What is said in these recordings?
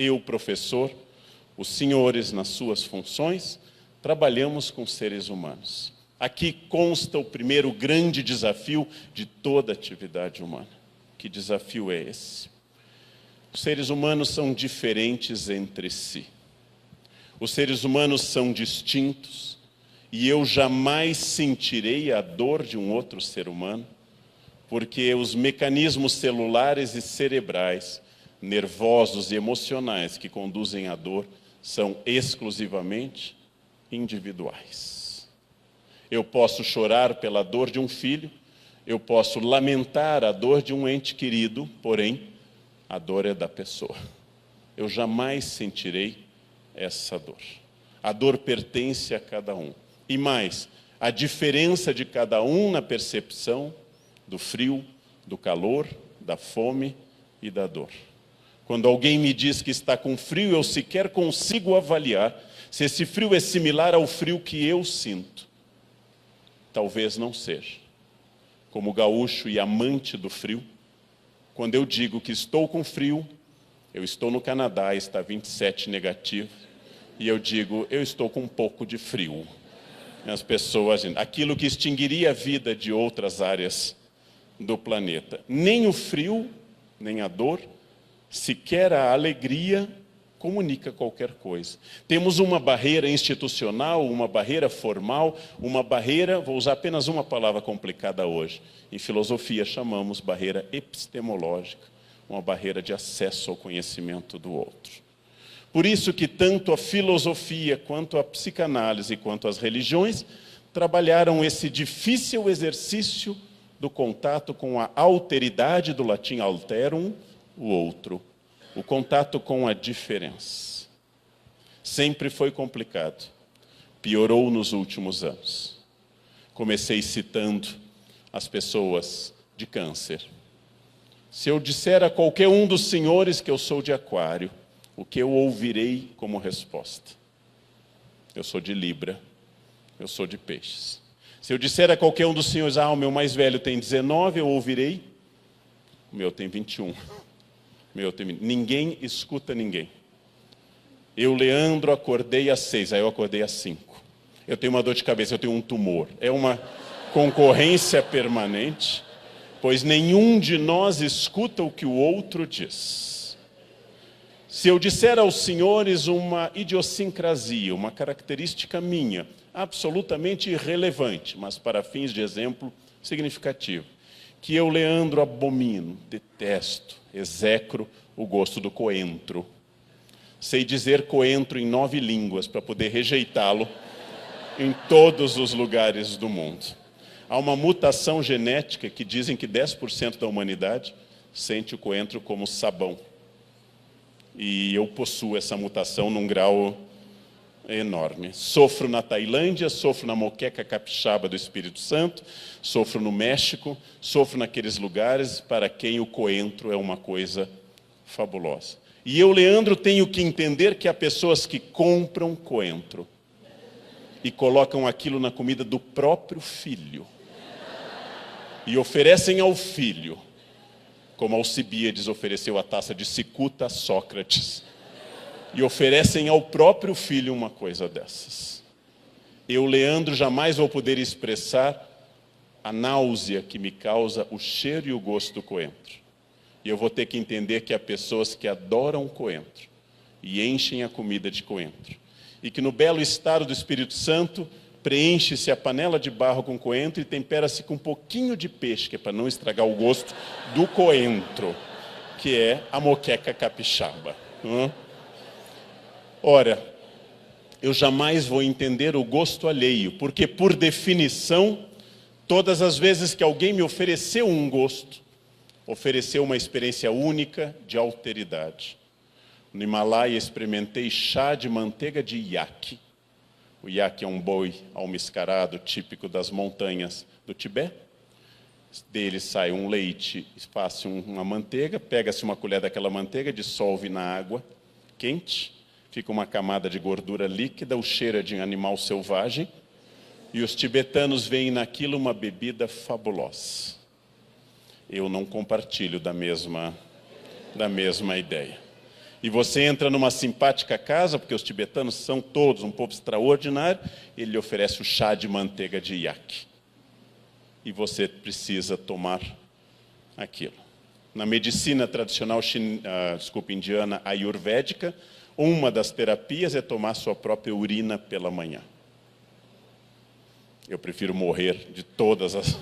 Eu, professor, os senhores nas suas funções, trabalhamos com seres humanos. Aqui consta o primeiro grande desafio de toda atividade humana. Que desafio é esse? Os seres humanos são diferentes entre si. Os seres humanos são distintos e eu jamais sentirei a dor de um outro ser humano, porque os mecanismos celulares e cerebrais, nervosos e emocionais que conduzem à dor são exclusivamente individuais. Eu posso chorar pela dor de um filho, eu posso lamentar a dor de um ente querido, porém, a dor é da pessoa. Eu jamais sentirei essa dor. A dor pertence a cada um. E mais, a diferença de cada um na percepção do frio, do calor, da fome e da dor. Quando alguém me diz que está com frio, eu sequer consigo avaliar se esse frio é similar ao frio que eu sinto. Talvez não seja. Como gaúcho e amante do frio, quando eu digo que estou com frio, eu estou no Canadá, está 27 negativo, e eu digo, eu estou com um pouco de frio. E as pessoas, aquilo que extinguiria a vida de outras áreas do planeta. Nem o frio, nem a dor, sequer a alegria comunica qualquer coisa. Temos uma barreira institucional, uma barreira formal, uma barreira, vou usar apenas uma palavra complicada hoje. Em filosofia chamamos barreira epistemológica, uma barreira de acesso ao conhecimento do outro. Por isso que tanto a filosofia, quanto a psicanálise, quanto as religiões, trabalharam esse difícil exercício do contato com a alteridade, do latim alterum, o outro. O contato com a diferença. Sempre foi complicado. Piorou nos últimos anos. Comecei citando as pessoas de câncer. Se eu disser a qualquer um dos senhores que eu sou de Aquário, o que eu ouvirei como resposta? Eu sou de Libra, eu sou de Peixes. Se eu disser a qualquer um dos senhores, o meu mais velho tem 19, eu ouvirei, o meu tem 21. Ninguém escuta ninguém. Eu, Leandro, acordei às 6, aí eu acordei às 5. Eu tenho uma dor de cabeça, eu tenho um tumor. É uma concorrência permanente, pois nenhum de nós escuta o que o outro diz. Se eu disser aos senhores uma idiosincrasia, uma característica minha, absolutamente irrelevante, mas para fins de exemplo significativo, que eu, Leandro, abomino, detesto, execro o gosto do coentro. Sei dizer coentro em 9 línguas para poder rejeitá-lo em todos os lugares do mundo. Há uma mutação genética que dizem que 10% da humanidade sente o coentro como sabão. E eu possuo essa mutação num grau enorme. Sofro na Tailândia, sofro na moqueca capixaba do Espírito Santo, sofro no México, sofro naqueles lugares para quem o coentro é uma coisa fabulosa. E eu, Leandro, tenho que entender que há pessoas que compram coentro e colocam aquilo na comida do próprio filho e oferecem ao filho, como Alcibíades ofereceu a taça de cicuta a Sócrates, e oferecem ao próprio filho uma coisa dessas. Eu, Leandro, jamais vou poder expressar a náusea que me causa o cheiro e o gosto do coentro. E eu vou ter que entender que há pessoas que adoram coentro e enchem a comida de coentro. E que no belo estado do Espírito Santo, preenche-se a panela de barro com coentro e tempera-se com um pouquinho de peixe, que é para não estragar o gosto do coentro, que é a moqueca capixaba. Ora, eu jamais vou entender o gosto alheio, porque, por definição, todas as vezes que alguém me ofereceu um gosto, ofereceu uma experiência única de alteridade. No Himalaia, experimentei chá de manteiga de iaque. O iaque é um boi almiscarado, típico das montanhas do Tibete. Dele sai um leite, faz-se uma manteiga, pega-se uma colher daquela manteiga, dissolve na água quente, fica uma camada de gordura líquida, o cheiro é de animal selvagem, e os tibetanos veem naquilo uma bebida fabulosa. Eu não compartilho da mesma ideia. E você entra numa simpática casa, porque os tibetanos são todos um povo extraordinário, ele lhe oferece o chá de manteiga de iaque. E você precisa tomar aquilo. Na medicina tradicional indiana ayurvédica, uma das terapias é tomar sua própria urina pela manhã. Eu prefiro morrer de todas as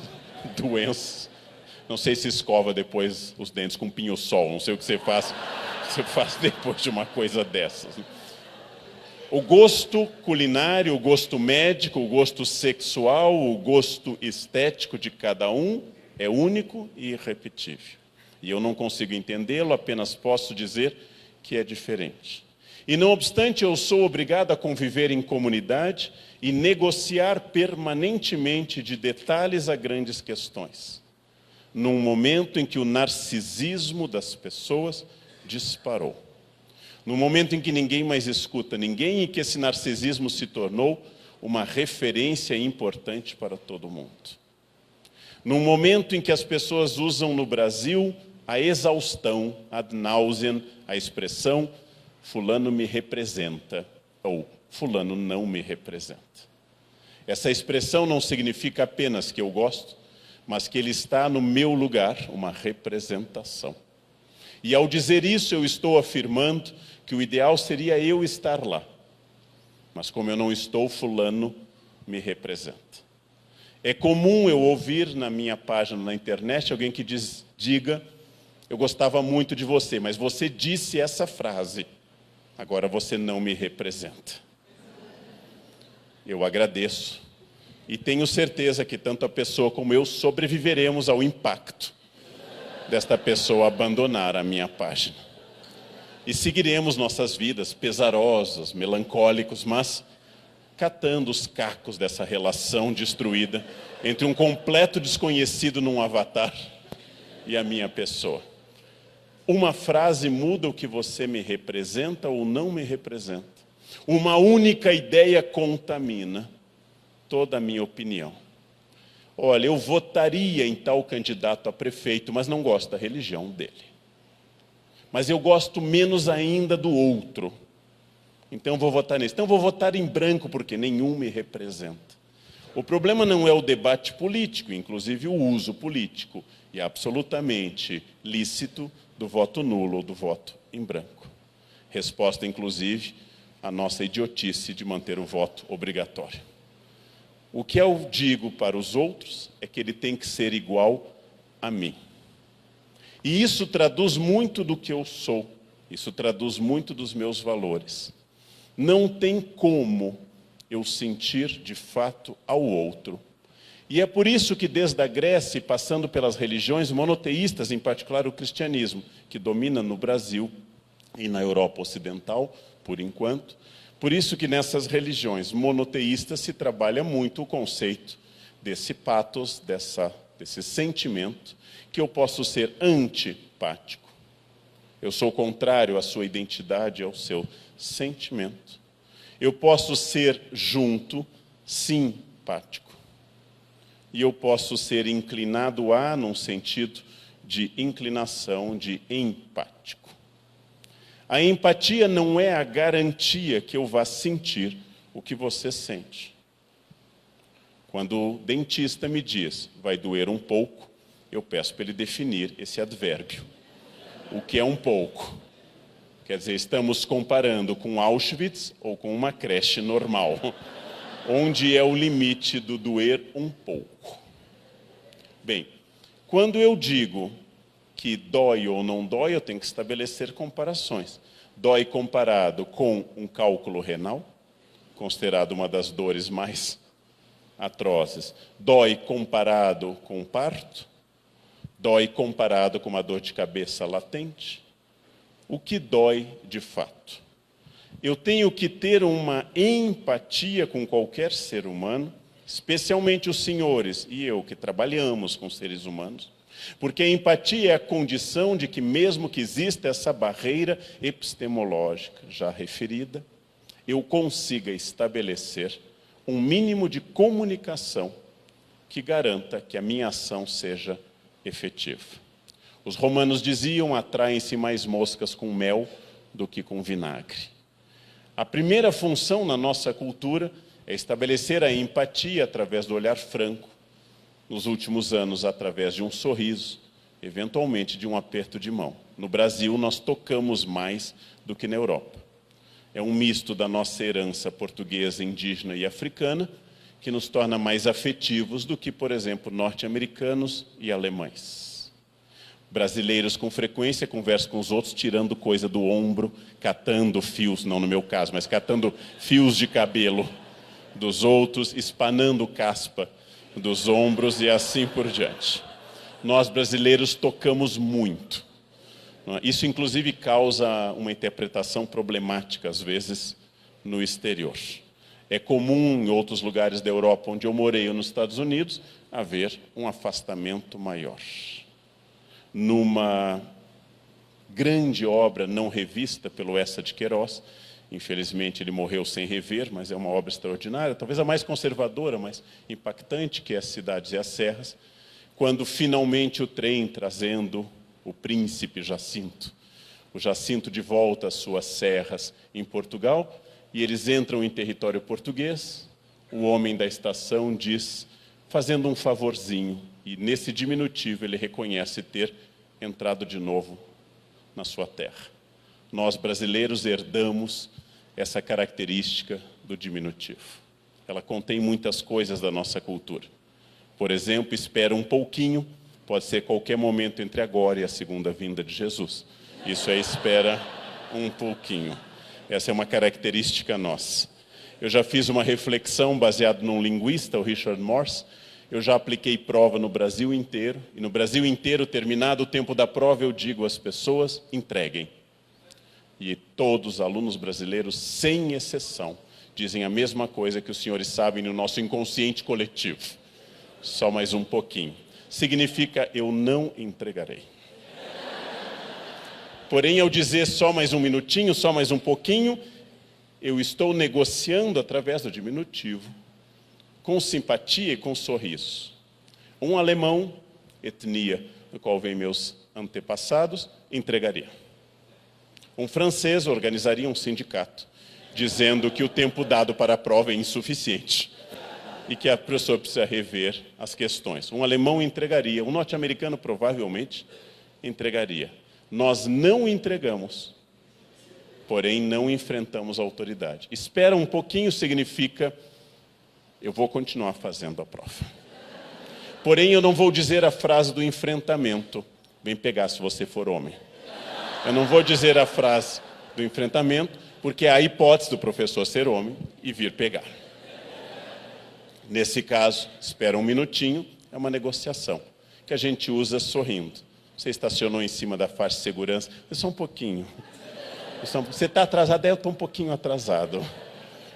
doenças. Não sei se escova depois os dentes com pinho-sol, não sei o que você faz depois de uma coisa dessas. O gosto culinário, o gosto médico, o gosto sexual, o gosto estético de cada um é único e irrepetível. E eu não consigo entendê-lo, apenas posso dizer que é diferente. E não obstante, eu sou obrigado a conviver em comunidade e negociar permanentemente de detalhes a grandes questões. Num momento em que o narcisismo das pessoas disparou. No momento em que ninguém mais escuta ninguém e que esse narcisismo se tornou uma referência importante para todo mundo. Num momento em que as pessoas usam no Brasil a exaustão, ad nauseam, a expressão fulano me representa ou fulano não me representa. Essa expressão não significa apenas que eu gosto, mas que ele está no meu lugar, uma representação. E ao dizer isso, eu estou afirmando que o ideal seria eu estar lá. Mas como eu não estou, fulano me representa. É comum eu ouvir na minha página na internet alguém que diga, eu gostava muito de você, mas você disse essa frase, agora você não me representa. Eu agradeço e tenho certeza que tanto a pessoa como eu sobreviveremos ao impacto desta pessoa abandonar a minha página. E seguiremos nossas vidas pesarosas, melancólicos, mas catando os cacos dessa relação destruída entre um completo desconhecido num avatar e a minha pessoa. Uma frase muda o que você me representa ou não me representa. Uma única ideia contamina toda a minha opinião. Olha, eu votaria em tal candidato a prefeito, mas não gosto da religião dele. Mas eu gosto menos ainda do outro. Então vou votar nesse. Então vou votar em branco, porque nenhum me representa. O problema não é o debate político, inclusive o uso político, e é absolutamente lícito do voto nulo ou do voto em branco. Resposta, inclusive, à nossa idiotice de manter o voto obrigatório. O que eu digo para os outros é que ele tem que ser igual a mim. E isso traduz muito do que eu sou, isso traduz muito dos meus valores. Não tem como eu sentir de fato ao outro. E é por isso que desde a Grécia, passando pelas religiões monoteístas, em particular o cristianismo, que domina no Brasil e na Europa Ocidental, por enquanto, por isso que nessas religiões monoteístas se trabalha muito o conceito desse pathos, desse sentimento, que eu posso ser antipático. Eu sou contrário à sua identidade, ao seu sentimento. Eu posso ser junto, simpático. E eu posso ser inclinado a, num sentido de inclinação, de empático. A empatia não é a garantia que eu vá sentir o que você sente. Quando o dentista me diz, vai doer um pouco, eu peço para ele definir esse advérbio. O que é um pouco? Quer dizer, estamos comparando com Auschwitz ou com uma creche normal, onde é o limite do doer um pouco. Bem, quando eu digo que dói ou não dói, eu tenho que estabelecer comparações. Dói comparado com um cálculo renal, considerado uma das dores mais atrozes. Dói comparado com um parto. Dói comparado com uma dor de cabeça latente. O que dói de fato? Eu tenho que ter uma empatia com qualquer ser humano, especialmente os senhores e eu que trabalhamos com seres humanos, porque a empatia é a condição de que, mesmo que exista essa barreira epistemológica já referida, eu consiga estabelecer um mínimo de comunicação que garanta que a minha ação seja efetiva. Os romanos diziam, atraem-se mais moscas com mel do que com vinagre. A primeira função na nossa cultura é estabelecer a empatia através do olhar franco, nos últimos anos através de um sorriso, eventualmente de um aperto de mão. No Brasil, nós tocamos mais do que na Europa. É um misto da nossa herança portuguesa, indígena e africana, que nos torna mais afetivos do que, por exemplo, norte-americanos e alemães. Brasileiros, com frequência, conversam com os outros tirando coisa do ombro, catando fios, não no meu caso, mas catando fios de cabelo dos outros, espanando caspa dos ombros e assim por diante. Nós, brasileiros, tocamos muito. Isso, inclusive, causa uma interpretação problemática, às vezes, no exterior. É comum, em outros lugares da Europa, onde eu morei, ou nos Estados Unidos, haver um afastamento maior. Numa grande obra não revista pelo Eça de Queiroz, infelizmente ele morreu sem rever, mas é uma obra extraordinária, talvez a mais conservadora, mas impactante, que é As Cidades e as Serras, quando finalmente o trem trazendo o príncipe Jacinto, o Jacinto de volta às suas serras em Portugal, e eles entram em território português, o homem da estação diz, fazendo um favorzinho, e nesse diminutivo ele reconhece ter entrado de novo na sua terra. Nós, brasileiros, herdamos essa característica do diminutivo. Ela contém muitas coisas da nossa cultura. Por exemplo, espera um pouquinho, pode ser qualquer momento entre agora e a segunda vinda de Jesus. Isso é espera um pouquinho. Essa é uma característica nossa. Eu já fiz uma reflexão baseada num linguista, o Richard Morse. Eu já apliquei prova no Brasil inteiro, e no Brasil inteiro, terminado o tempo da prova, eu digo às pessoas, entreguem. E todos os alunos brasileiros, sem exceção, dizem a mesma coisa que os senhores sabem no nosso inconsciente coletivo. Só mais um pouquinho. Significa, eu não entregarei. Porém, ao dizer só mais um minutinho, só mais um pouquinho, eu estou negociando através do diminutivo, com simpatia e com sorriso. Um alemão, etnia do qual vêm meus antepassados, entregaria. Um francês organizaria um sindicato, dizendo que o tempo dado para a prova é insuficiente e que a pessoa precisa rever as questões. Um alemão entregaria, um norte-americano provavelmente entregaria. Nós não entregamos, porém não enfrentamos a autoridade. Espera um pouquinho significa, eu vou continuar fazendo a prova. Porém, eu não vou dizer a frase do enfrentamento, vem pegar se você for homem. Eu não vou dizer a frase do enfrentamento, porque há a hipótese do professor ser homem e vir pegar. Nesse caso, espera um minutinho, é uma negociação, que a gente usa sorrindo. Você estacionou em cima da faixa de segurança, só um pouquinho. Você está atrasado? Eu estou um pouquinho atrasado.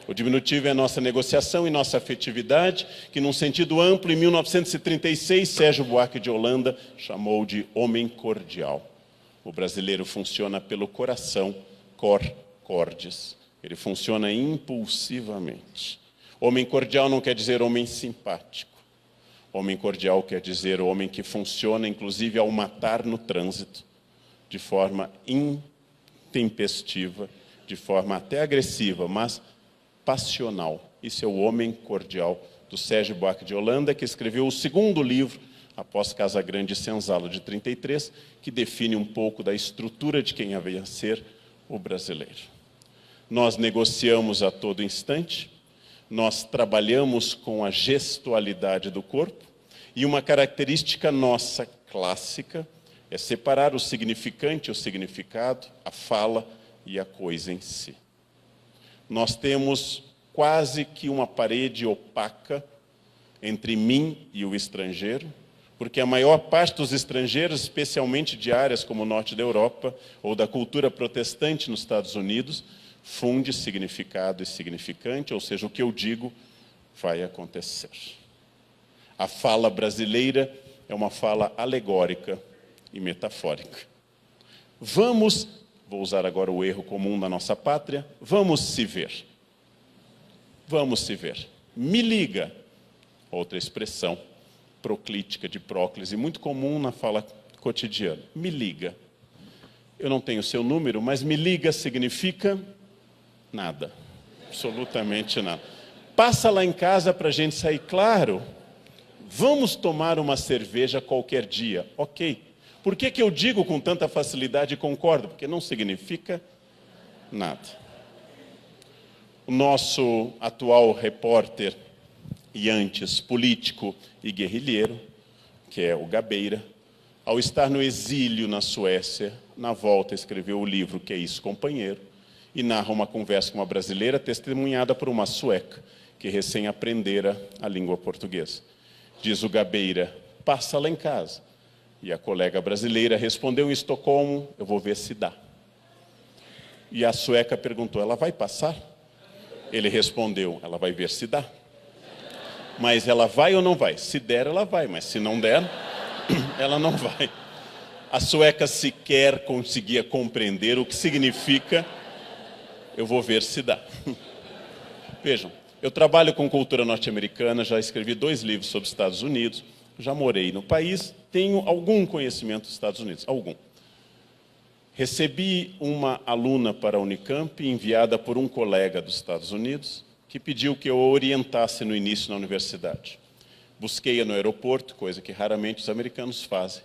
O diminutivo é a nossa negociação e nossa afetividade, que num sentido amplo, em 1936, Sérgio Buarque de Holanda chamou de homem cordial. O brasileiro funciona pelo coração, cor, cordis. Ele funciona impulsivamente. Homem cordial não quer dizer homem simpático. Homem cordial quer dizer homem que funciona, inclusive, ao matar no trânsito, de forma intempestiva, de forma até agressiva, mas passional. Isso é o homem cordial do Sérgio Buarque de Holanda, que escreveu o segundo livro, após Casagrande e Senzala, de 33, que define um pouco da estrutura de quem havia a ser o brasileiro. Nós negociamos a todo instante, nós trabalhamos com a gestualidade do corpo, e uma característica nossa clássica é separar o significante e o significado, a fala e a coisa em si. Nós temos quase que uma parede opaca entre mim e o estrangeiro, porque a maior parte dos estrangeiros, especialmente de áreas como o norte da Europa ou da cultura protestante nos Estados Unidos, funde significado e significante, ou seja, o que eu digo vai acontecer. A fala brasileira é uma fala alegórica e metafórica. Vou usar agora o erro comum da nossa pátria, vamos se ver. Vamos se ver. Me liga, outra expressão proclítica de próclise, muito comum na fala cotidiana. Me liga. eu não tenho seu número, mas me liga significa nada, absolutamente nada. Passa lá em casa para a gente sair, claro, vamos tomar uma cerveja qualquer dia, ok. Por que eu digo com tanta facilidade e concordo? Porque não significa nada. O nosso atual repórter e antes político e guerrilheiro, que é o Gabeira, ao estar no exílio na Suécia, na volta escreveu o livro Que é Isso, Companheiro, e narra uma conversa com uma brasileira testemunhada por uma sueca, que recém aprendera a língua portuguesa. Diz o Gabeira, passa lá em casa. E a colega brasileira respondeu em Estocolmo, eu vou ver se dá. E a sueca perguntou, ela vai passar? Ele respondeu, ela vai ver se dá. Mas ela vai ou não vai? Se der, ela vai, mas se não der, ela não vai. A sueca sequer conseguia compreender o que significa eu vou ver se dá. Vejam, eu trabalho com cultura norte-americana, já escrevi 2 livros sobre os Estados Unidos, já morei no país, tenho algum conhecimento dos Estados Unidos, algum. Recebi uma aluna para a Unicamp, enviada por um colega dos Estados Unidos, que pediu que eu a orientasse no início na universidade. Busquei-a no aeroporto, coisa que raramente os americanos fazem.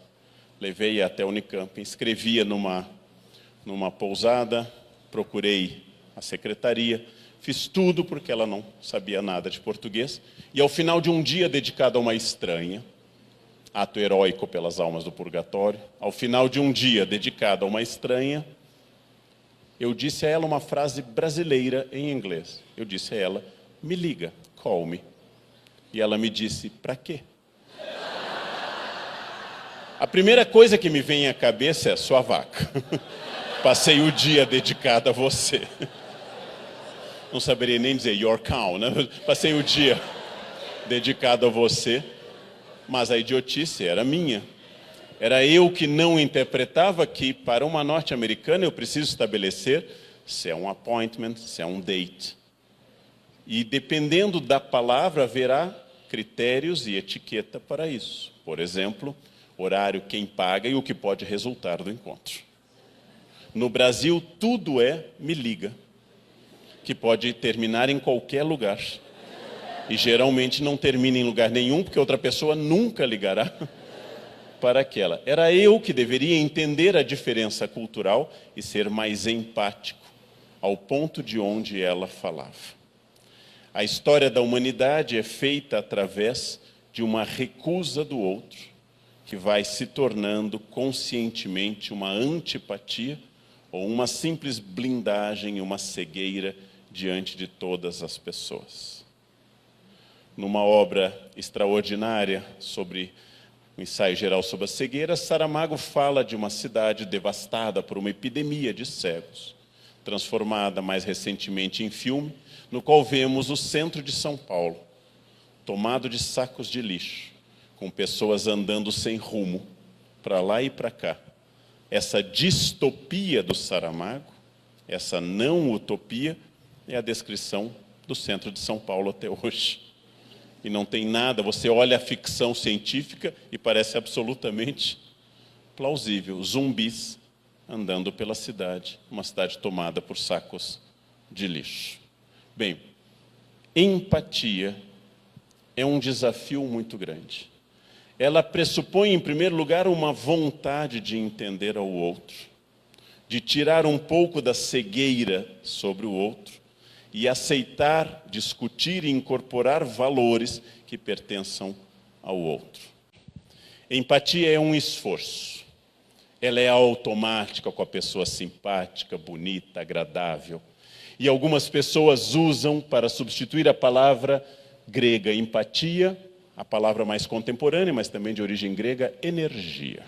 Levei-a até a Unicamp, inscrevi-a numa pousada, procurei a secretaria, fiz tudo porque ela não sabia nada de português. E ao final de um dia dedicado a uma estranha, ato heróico pelas almas do purgatório, ao final de um dia dedicado a uma estranha, eu disse a ela uma frase brasileira em inglês. Eu disse a ela, me liga, call me. E ela me disse, para quê? A primeira coisa que me vem à cabeça é, sua vaca. Passei o dia dedicado a você. Não saberia nem dizer your cow, né? Passei o dia dedicado a você, mas a idiotice era minha. Era eu que não interpretava que, para uma norte-americana, eu preciso estabelecer se é um appointment, se é um date. E, dependendo da palavra, haverá critérios e etiqueta para isso. Por exemplo, horário, quem paga e o que pode resultar do encontro. No Brasil, tudo é me liga, que pode terminar em qualquer lugar. E, geralmente, não termina em lugar nenhum, porque outra pessoa nunca ligará para aquela. Era eu que deveria entender a diferença cultural e ser mais empático ao ponto de onde ela falava. A história da humanidade é feita através de uma recusa do outro, que vai se tornando conscientemente uma antipatia ou uma simples blindagem, uma cegueira diante de todas as pessoas. Numa obra extraordinária sobre um ensaio geral sobre a cegueira, Saramago fala de uma cidade devastada por uma epidemia de cegos, transformada mais recentemente em filme, no qual vemos o centro de São Paulo, tomado de sacos de lixo, com pessoas andando sem rumo, para lá e para cá. Essa distopia do Saramago, essa não utopia, é a descrição do centro de São Paulo até hoje. E não tem nada, você olha a ficção científica e parece absolutamente plausível. Zumbis andando pela cidade, uma cidade tomada por sacos de lixo. Bem, empatia é um desafio muito grande. Ela pressupõe, em primeiro lugar, uma vontade de entender ao outro, de tirar um pouco da cegueira sobre o outro e aceitar, discutir e incorporar valores que pertençam ao outro. Empatia é um esforço. Ela é automática com a pessoa simpática, bonita, agradável. E algumas pessoas usam para substituir a palavra grega empatia, a palavra mais contemporânea, mas também de origem grega, energia.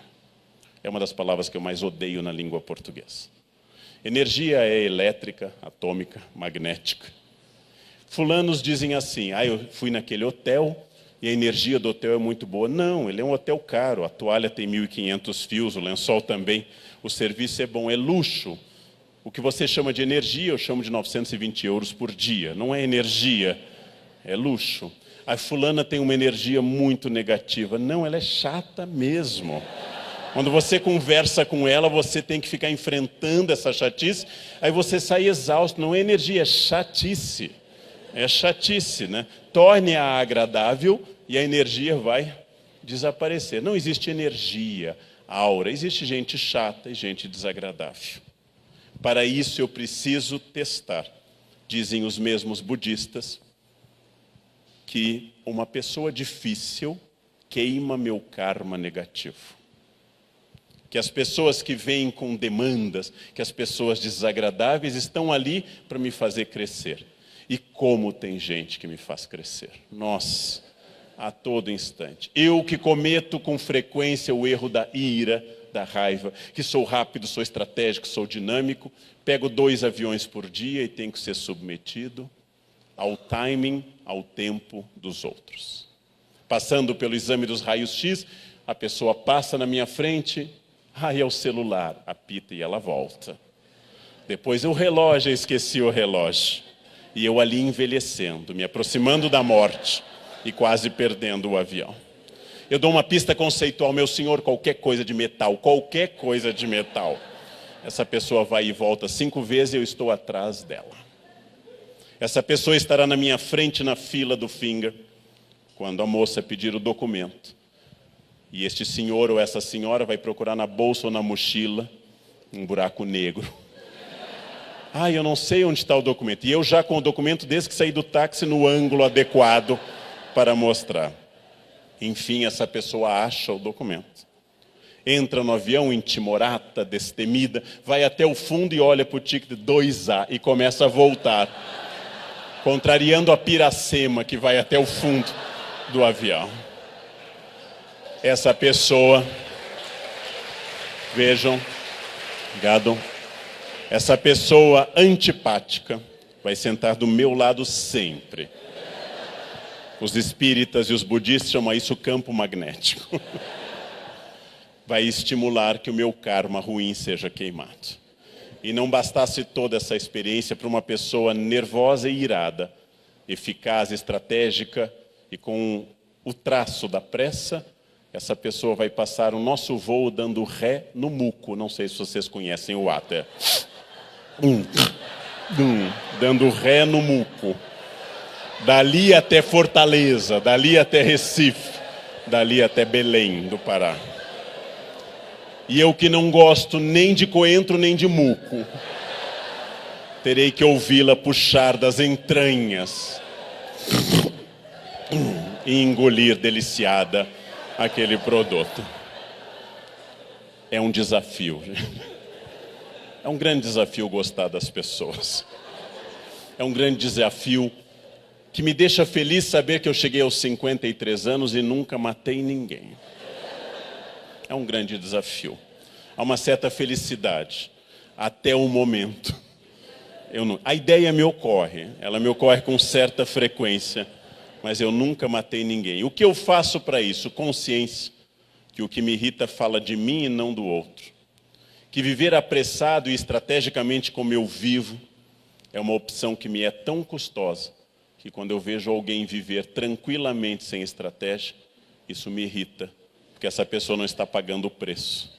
É uma das palavras que eu mais odeio na língua portuguesa. Energia é elétrica, atômica, magnética. Fulanos dizem assim, eu fui naquele hotel e a energia do hotel é muito boa. Não, ele é um hotel caro, a toalha tem 1.500 fios, o lençol também, o serviço é bom, é luxo. O que você chama de energia, eu chamo de 920 euros por dia. Não é energia, é luxo. A fulana tem uma energia muito negativa. Não, ela é chata mesmo. Quando você conversa com ela, você tem que ficar enfrentando essa chatice, aí você sai exausto. Não é energia, é chatice. É chatice, né? Torne-a agradável e a energia vai desaparecer. Não existe energia, aura. Existe gente chata e gente desagradável. Para isso eu preciso testar. Dizem os mesmos budistas que uma pessoa difícil queima meu karma negativo. Que as pessoas que vêm com demandas, que as pessoas desagradáveis estão ali para me fazer crescer. E como tem gente que me faz crescer. Nossa, a todo instante. Eu que cometo com frequência o erro da ira, da raiva, que sou rápido, sou estratégico, sou dinâmico, pego 2 aviões por dia e tenho que ser submetido ao timing, ao tempo dos outros. Passando pelo exame dos raios-x, a pessoa passa na minha frente, é o celular, apita e ela volta. Depois o relógio, eu esqueci o relógio. E eu ali envelhecendo, me aproximando da morte e quase perdendo o avião. Eu dou uma pista conceitual, meu senhor, qualquer coisa de metal, qualquer coisa de metal. Essa pessoa vai e volta 5 vezes e eu estou atrás dela. Essa pessoa estará na minha frente na fila do finger, quando a moça pedir o documento. E este senhor ou essa senhora vai procurar na bolsa ou na mochila um buraco negro. Eu não sei onde está o documento. E eu já com o documento desde que saí do táxi no ângulo adequado para mostrar. Enfim, essa pessoa acha o documento. Entra no avião intimorata, destemida, vai até o fundo e olha para o ticket 2A e começa a voltar. Contrariando a piracema que vai até o fundo do avião. Essa pessoa, vejam, obrigado. Essa pessoa antipática vai sentar do meu lado sempre. Os espíritas e os budistas chamam isso campo magnético. Vai estimular que o meu karma ruim seja queimado. E não bastasse toda essa experiência para uma pessoa nervosa e irada, eficaz, estratégica e com o traço da pressa, essa pessoa vai passar o nosso voo dando ré no muco. Não sei se vocês conhecem o ato. Dando ré no muco. Dali até Fortaleza, dali até Recife, dali até Belém do Pará. E eu que não gosto nem de coentro nem de muco, terei que ouvi-la puxar das entranhas e engolir deliciada aquele produto. É um desafio. É um grande desafio gostar das pessoas. É um grande desafio que me deixa feliz saber que eu cheguei aos 53 anos e nunca matei ninguém. É um grande desafio. Há uma certa felicidade até o momento. A ideia ela me ocorre com certa frequência, mas eu nunca matei ninguém. O que eu faço para isso? Consciência que o que me irrita fala de mim e não do outro. Que viver apressado e estrategicamente como eu vivo é uma opção que me é tão custosa que quando eu vejo alguém viver tranquilamente sem estratégia, isso me irrita, porque essa pessoa não está pagando o preço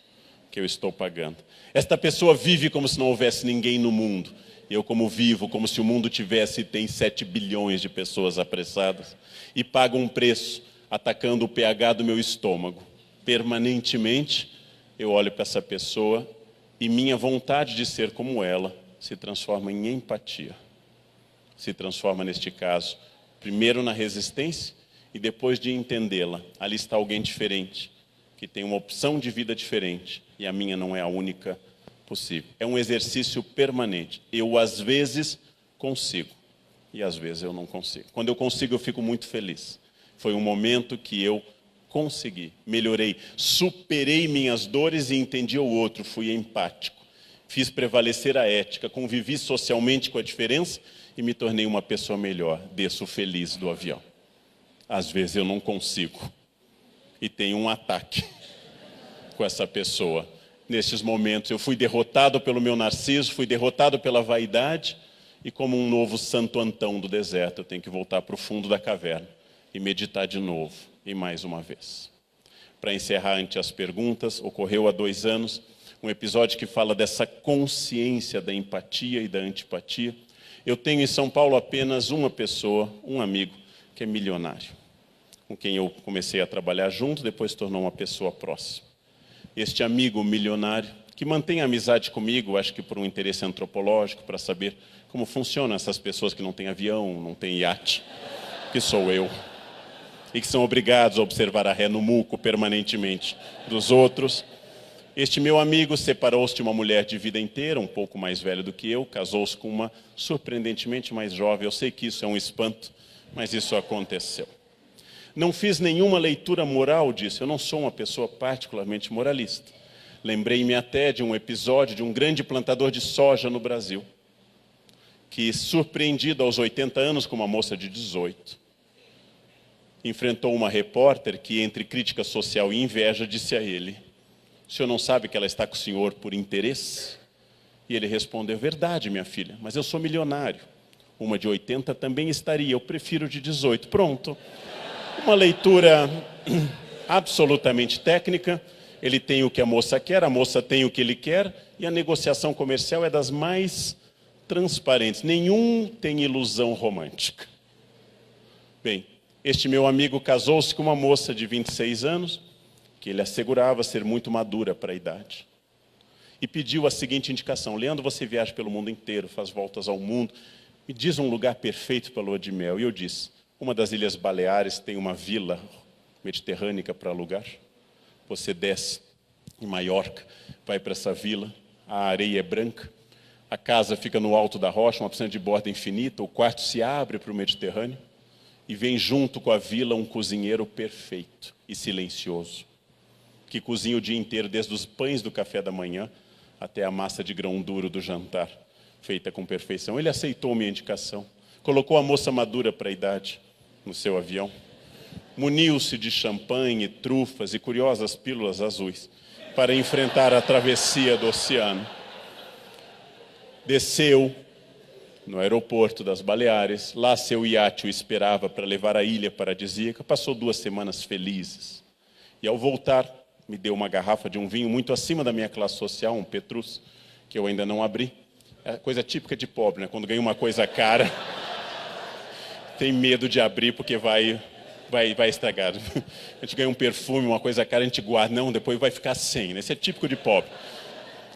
que eu estou pagando. Esta pessoa vive como se não houvesse ninguém no mundo. Eu como vivo, como se o mundo tivesse e tem 7 bilhões de pessoas apressadas e paga um preço atacando o pH do meu estômago. Permanentemente eu olho para essa pessoa e minha vontade de ser como ela se transforma em empatia. Se transforma neste caso, primeiro na resistência e depois de entendê-la. Ali está alguém diferente, que tem uma opção de vida diferente e a minha não é a única possível. É um exercício permanente. Eu às vezes consigo e às vezes eu não consigo. Quando eu consigo eu fico muito feliz. Foi um momento que eu consegui, melhorei, superei minhas dores e entendi o outro, fui empático. Fiz prevalecer a ética, convivi socialmente com a diferença e me tornei uma pessoa melhor. Desço feliz do avião. Às vezes eu não consigo e tenho um ataque com essa pessoa. Nesses momentos eu fui derrotado pelo meu narciso, fui derrotado pela vaidade e como um novo Santo Antão do deserto eu tenho que voltar para o fundo da caverna e meditar de novo e mais uma vez. Para encerrar ante as perguntas, ocorreu há 2 anos um episódio que fala dessa consciência da empatia e da antipatia. Eu tenho em São Paulo apenas uma pessoa, um amigo, que é milionário, com quem eu comecei a trabalhar junto, depois se tornou uma pessoa próxima. Este amigo milionário, que mantém amizade comigo, acho que por um interesse antropológico, para saber como funcionam essas pessoas que não têm avião, não têm iate, que sou eu, e que são obrigados a observar a ré no muco permanentemente dos outros. Este meu amigo separou-se de uma mulher de vida inteira, um pouco mais velha do que eu, casou-se com uma surpreendentemente mais jovem. Eu sei que isso é um espanto, mas isso aconteceu. Não fiz nenhuma leitura moral disso, eu não sou uma pessoa particularmente moralista. Lembrei-me até de um episódio de um grande plantador de soja no Brasil, que, surpreendido aos 80 anos com uma moça de 18, enfrentou uma repórter que, entre crítica social e inveja, disse a ele: "O senhor não sabe que ela está com o senhor por interesse?" E ele respondeu: "Verdade, minha filha, mas eu sou milionário. Uma de 80 também estaria, eu prefiro de 18. Pronto. Uma leitura absolutamente técnica. Ele tem o que a moça quer, a moça tem o que ele quer, e a negociação comercial é das mais transparentes. Nenhum tem ilusão romântica. Bem, este meu amigo casou-se com uma moça de 26 anos, que ele assegurava ser muito madura para a idade. E pediu a seguinte indicação: "Leandro, você viaja pelo mundo inteiro, faz voltas ao mundo. Me diz um lugar perfeito para a lua de mel." E eu disse: "Uma das Ilhas Baleares tem uma vila mediterrânea para alugar. Você desce em Maiorca, vai para essa vila, a areia é branca, a casa fica no alto da rocha, uma piscina de borda infinita, o quarto se abre para o Mediterrâneo, e vem junto com a vila um cozinheiro perfeito e silencioso, que cozinha o dia inteiro, desde os pães do café da manhã até a massa de grão duro do jantar, feita com perfeição." Ele aceitou minha indicação, colocou a moça madura para a idade no seu avião, muniu-se de champanhe, trufas e curiosas pílulas azuis para enfrentar a travessia do oceano. Desceu no aeroporto das Baleares, lá seu iate o esperava para levar à ilha paradisíaca, passou 2 semanas felizes. E ao voltar, me deu uma garrafa de um vinho muito acima da minha classe social, um Petrus, que eu ainda não abri. É coisa típica de pobre, né? Quando ganha uma coisa cara, tem medo de abrir porque vai estragar. A gente ganha um perfume, uma coisa cara, a gente guarda. Não, depois vai ficar sem, né? Isso é típico de pobre.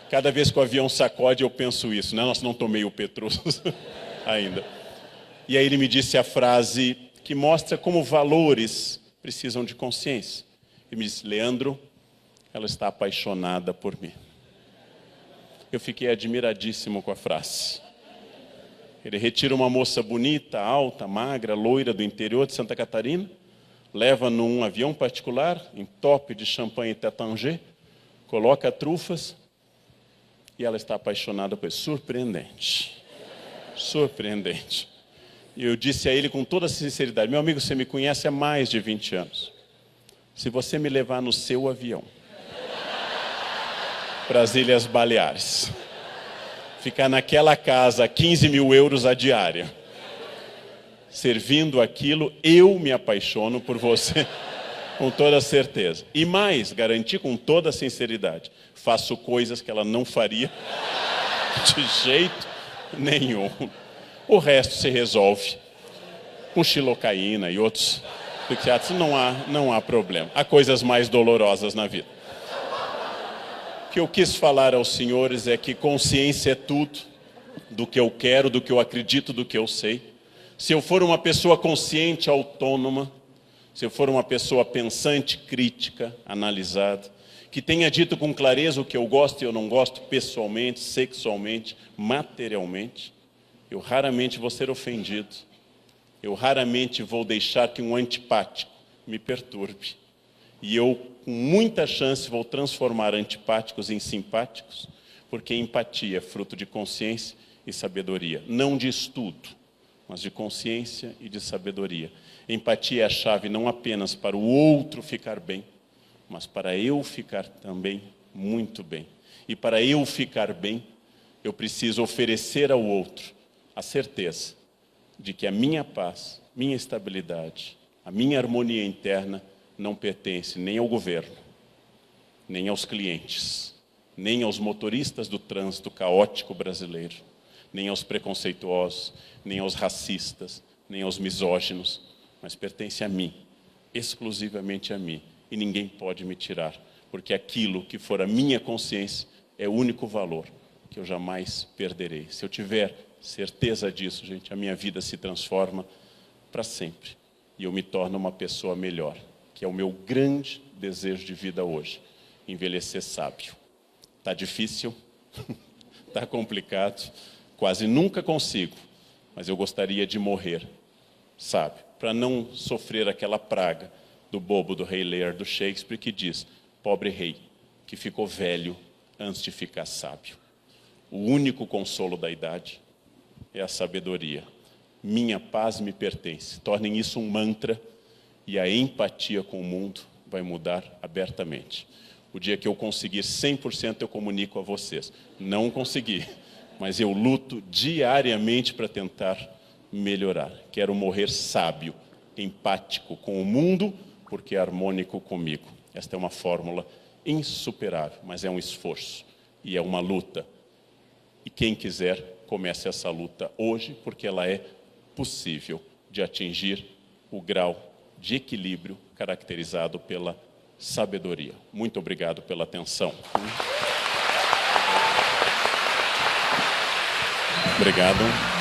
Cada vez que o avião sacode, eu penso isso, né? Nossa, não tomei o Petrus ainda. E aí ele me disse a frase que mostra como valores precisam de consciência. Ele me disse: "Leandro, ela está apaixonada por mim." Eu fiquei admiradíssimo com a frase. Ele retira uma moça bonita, alta, magra, loira do interior de Santa Catarina, leva num avião particular, entope de champanhe e Taittinger, coloca trufas e ela está apaixonada por ele. Surpreendente. Surpreendente. E eu disse a ele com toda sinceridade: "Meu amigo, você me conhece há mais de 20 anos. Se você me levar no seu avião para as Ilhas Baleares, ficar naquela casa, 15 mil euros a diária, servindo aquilo, eu me apaixono por você com toda certeza. E mais, garanti com toda sinceridade, faço coisas que ela não faria de jeito nenhum. O resto se resolve com xilocaína e outros psiquiatras, não há problema. Há coisas mais dolorosas na vida. O que eu quis falar aos senhores é que consciência é tudo, do que eu quero, do que eu acredito, do que eu sei. Se eu for uma pessoa consciente, autônoma, se eu for uma pessoa pensante, crítica, analisada, que tenha dito com clareza o que eu gosto e eu não gosto pessoalmente, sexualmente, materialmente, eu raramente vou ser ofendido. Eu raramente vou deixar que um antipático me perturbe. E eu, com muita chance, vou transformar antipáticos em simpáticos, porque empatia é fruto de consciência e sabedoria, não de estudo, mas de consciência e de sabedoria. Empatia é a chave não apenas para o outro ficar bem, mas para eu ficar também muito bem. E para eu ficar bem, eu preciso oferecer ao outro a certeza de que a minha paz, minha estabilidade, a minha harmonia interna não pertence nem ao governo, nem aos clientes, nem aos motoristas do trânsito caótico brasileiro, nem aos preconceituosos, nem aos racistas, nem aos misóginos, mas pertence a mim, exclusivamente a mim, e ninguém pode me tirar, porque aquilo que for a minha consciência é o único valor que eu jamais perderei. Se eu tiver certeza disso, gente, a minha vida se transforma para sempre, e eu me torno uma pessoa melhor, que é o meu grande desejo de vida hoje, envelhecer sábio. Está difícil, está complicado, quase nunca consigo, mas eu gostaria de morrer sábio, para não sofrer aquela praga do bobo do Rei Lear do Shakespeare que diz: pobre rei, que ficou velho antes de ficar sábio. O único consolo da idade é a sabedoria. Minha paz me pertence. Tornem isso um mantra e a empatia com o mundo vai mudar abertamente. O dia que eu conseguir 100%, eu comunico a vocês. Não consegui, mas eu luto diariamente para tentar melhorar. Quero morrer sábio, empático com o mundo, porque é harmônico comigo. Esta é uma fórmula insuperável, mas é um esforço e é uma luta. E quem quiser, comece essa luta hoje, porque ela é possível de atingir o grau de equilíbrio caracterizado pela sabedoria. Muito obrigado pela atenção. Obrigado.